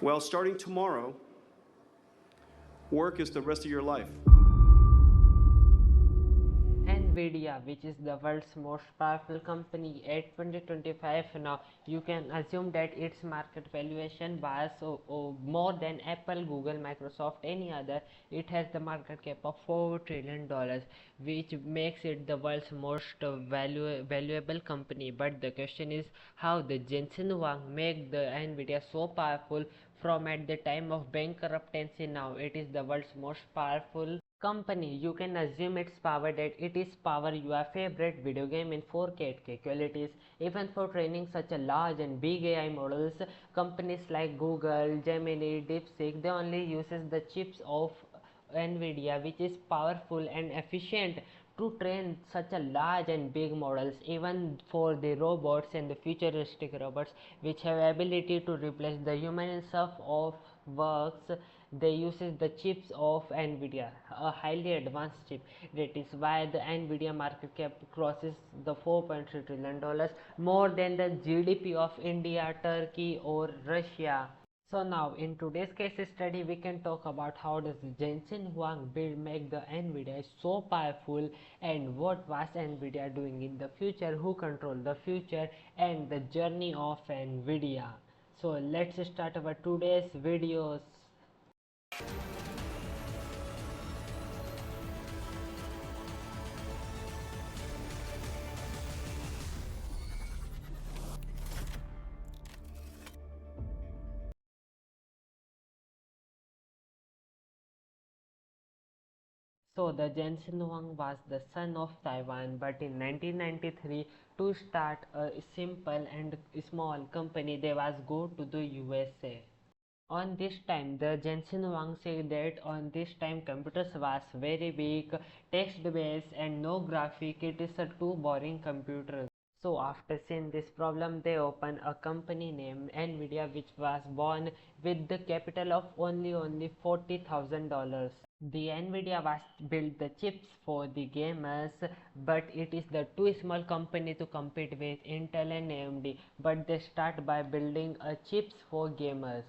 Well, starting tomorrow, work is the rest of your life. Nvidia, which is the world's most powerful company at 2025 now, you can assume that its market valuation was more than Apple, Google, Microsoft, any other. It has the market cap of $4 trillion, which makes it the world's most valuable company. But the question is how the Jensen Huang make the Nvidia so powerful from at the time of bankruptcy. Now it is the world's most powerful company. You can assume its power that it is power your favorite video game in 4K qualities. Even for training such a large and big AI models, companies like Google, Gemini, DeepSeek, they only uses the chips of Nvidia, which is powerful and efficient to train such a large and big models. Even for the robots and the futuristic robots which have ability to replace the human in some of works, they uses the chips of Nvidia, a highly advanced chip. That is why the Nvidia market cap crosses the $4.3 trillion, more than the GDP of India, Turkey or Russia. So now in today's case study we can talk about how does Jensen Huang build make the Nvidia so powerful, and what was Nvidia doing in the future, who control the future, and the journey of Nvidia. So let's start our today's videos. So the Jensen Huang was the son of Taiwan, but in 1993, to start a simple and small company, they was go to the USA. On this time, the Jensen Huang said that on this time computers was very weak, text based and no graphic. It is a too boring computer. So after seeing this problem, they opened a company named Nvidia, which was born with the capital of only $40,000. The Nvidia was built the chips for the gamers, but it is the too small company to compete with Intel and AMD. But they start by building a chips for gamers.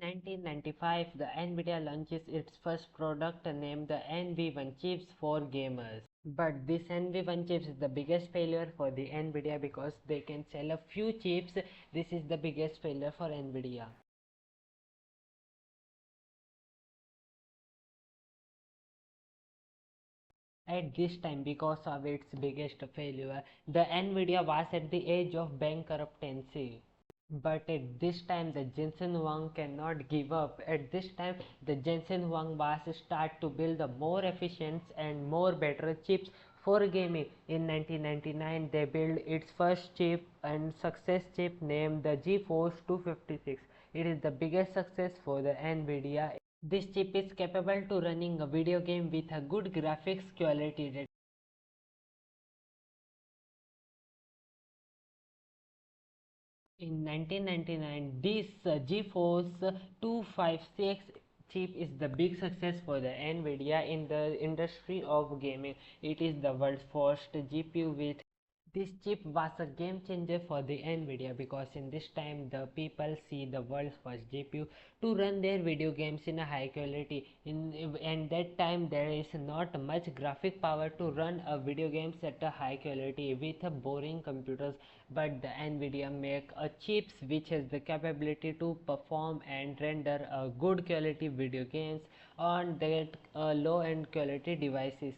In 1995, the Nvidia launches its first product named the NV1 chips for gamers. But this NV1 chips is the biggest failure for the Nvidia because they can sell a few chips. This is the biggest failure for Nvidia. At this time, because of its biggest failure, the Nvidia was at the edge of bankruptcy. But at this time, the Jensen Huang cannot give up. At this time, the Jensen Huang was start to build the more efficient and more better chips for gaming. In 1999, they built its first chip and success chip named the GeForce 256. It is the biggest success for the Nvidia. This chip is capable to running a video game with a good graphics quality. In 1999, this GeForce 256 chip is the big success for the Nvidia in the industry of gaming. It is the world's first GPU with this chip was a game changer for the Nvidia because in this time the people see the world's first GPU to run their video games in a high quality. And that time there is not much graphic power to run a video games at a high quality with a boring computers, but the Nvidia make a chips which has the capability to perform and render a good quality video games on that low end quality devices.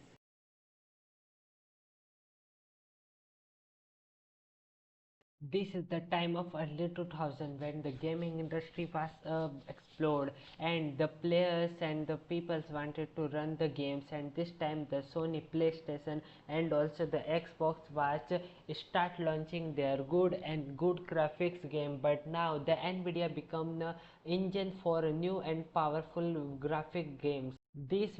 This is the time of early 2000 when the gaming industry was explode, and the players and the peoples wanted to run the games, and this time the Sony PlayStation and also the Xbox watch start launching their good graphics game. But now the Nvidia become the engine for new and powerful graphic games. This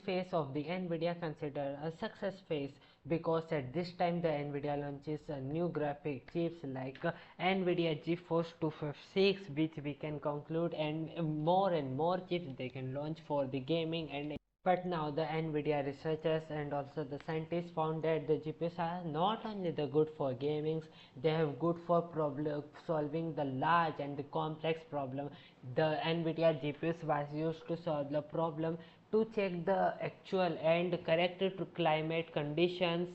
phase of the Nvidia consider a success phase because at this time the Nvidia launches a new graphic chips like Nvidia GeForce 256, which we can conclude, and more chips they can launch for the gaming. And But now the NVIDIA researchers and also the scientists found that the GPUs are not only the good for gaming, they have good for problem solving the large and the complex problem. The NVIDIA GPUs was used to solve the problem to check the actual and correct it to climate conditions.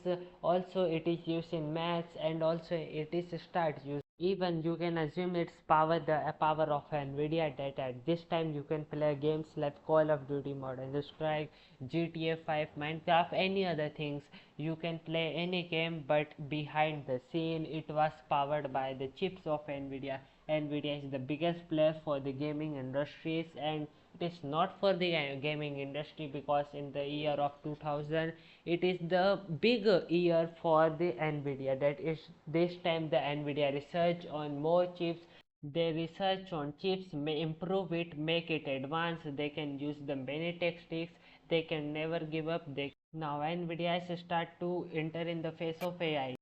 Also it is used in maths and also it is start used. Even you can assume its power, the power of NVIDIA, that at this time you can play games like Call of Duty, Modern Strike, GTA 5, Minecraft, any other things. You can play any game, but behind the scene it was powered by the chips of NVIDIA. NVIDIA is the biggest player for the gaming industries, and it is not for the gaming industry because in the year of 2000 it is the big year for the NVIDIA. That is this time the NVIDIA research on more chips. They research on chips, may improve it, make it advanced. They can use the many techniques. They can never give up. They now NVIDIA has start to enter in the phase of AI.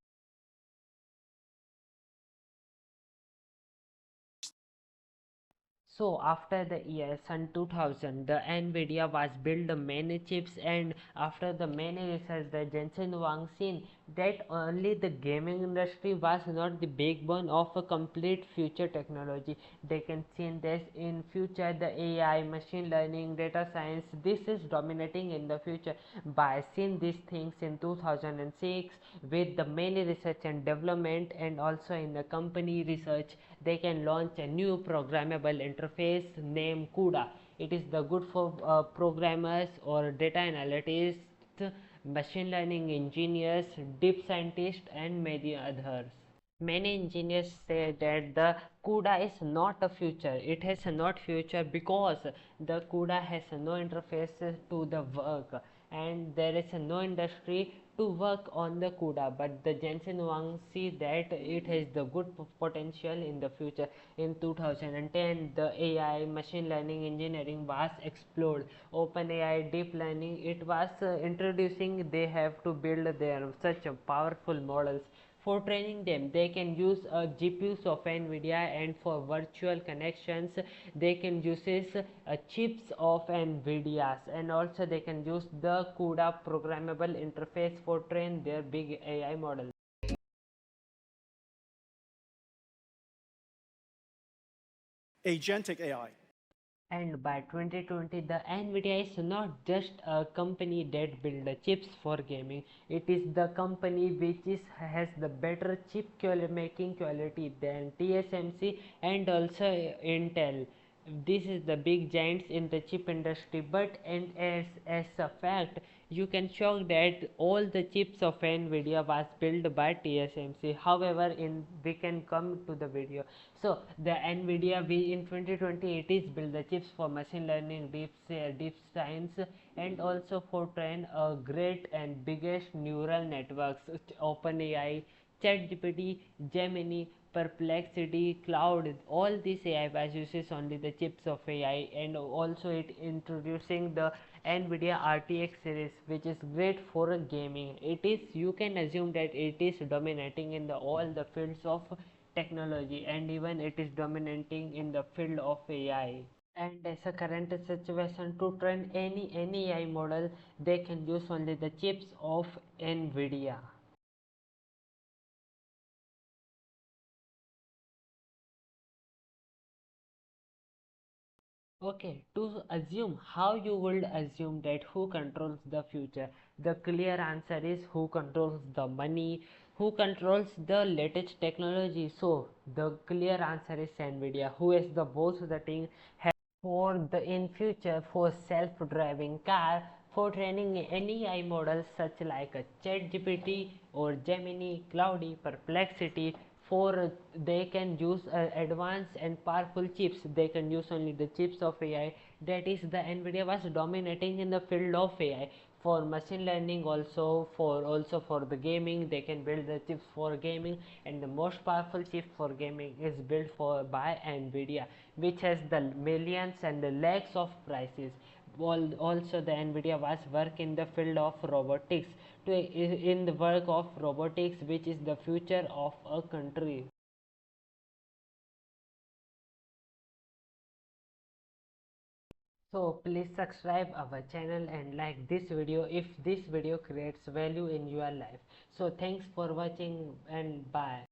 So after the year Sun 2000, the NVIDIA was built many chips, and after the many research, the Jensen Huang seen that only the gaming industry was not the backbone of a complete future technology. They can see this in future the AI, machine learning, data science. This is dominating in the future. By seeing these things in 2006 with the many research and development and also in the company research, they can launch a new programmable interface named CUDA. It is the good for programmers or data analysts, machine learning engineers, deep scientists, and many others. Many engineers say that the CUDA is not a future. It has a not future because the CUDA has no interface to the work, and there is no industry to work on the CUDA. But the Jensen Huang see that it has the good potential in the future. In 2010, the AI, machine learning engineering was explored. OpenAI, deep learning, it was introducing. They have to build their such powerful models. For training them, they can use GPUs of NVIDIA, and for virtual connections, they can use chips of NVIDIA's, and also they can use the CUDA programmable interface for train their big AI models. Agentic AI. And by 2020, the NVIDIA is not just a company that builds chips for gaming. It is the company which has the better chip making quality than TSMC and also Intel. This is the big giants in the chip industry. But and as a fact, you can show that all the chips of NVIDIA was built by TSMC. However, in we can come to the video. So the NVIDIA in 2020 it is build the chips for machine learning, deep science, and also for train a great and biggest neural networks. OpenAI, ChatGPT, Gemini, Perplexity, Cloud, all these AI was uses only the chips of AI, and also it introducing the NVIDIA RTX series, which is great for gaming. It is, you can assume that it is dominating in the all the fields of technology, and even it is dominating in the field of AI. And as a current situation, to train any AI model, they can use only the chips of NVIDIA. Okay, to assume, how you would assume that who controls the future? The clear answer is who controls the money, who controls the latest technology. So the clear answer is Nvidia, who is the both the thing for the in future for self-driving car, for training any AI models such like a ChatGPT or Gemini, Cloudy, Perplexity. For they can use advanced and powerful chips. They can use only the chips of AI. That is the NVIDIA was dominating in the field of AI. For machine learning, also for the gaming, they can build the chips for gaming, and the most powerful chip for gaming is built for by NVIDIA, which has the millions and the lakhs of prices. Also the NVIDIA was work in the field of robotics, in the work of robotics, which is the future of a country. So please subscribe our channel and like this video if this video creates value in your life. So thanks for watching and bye.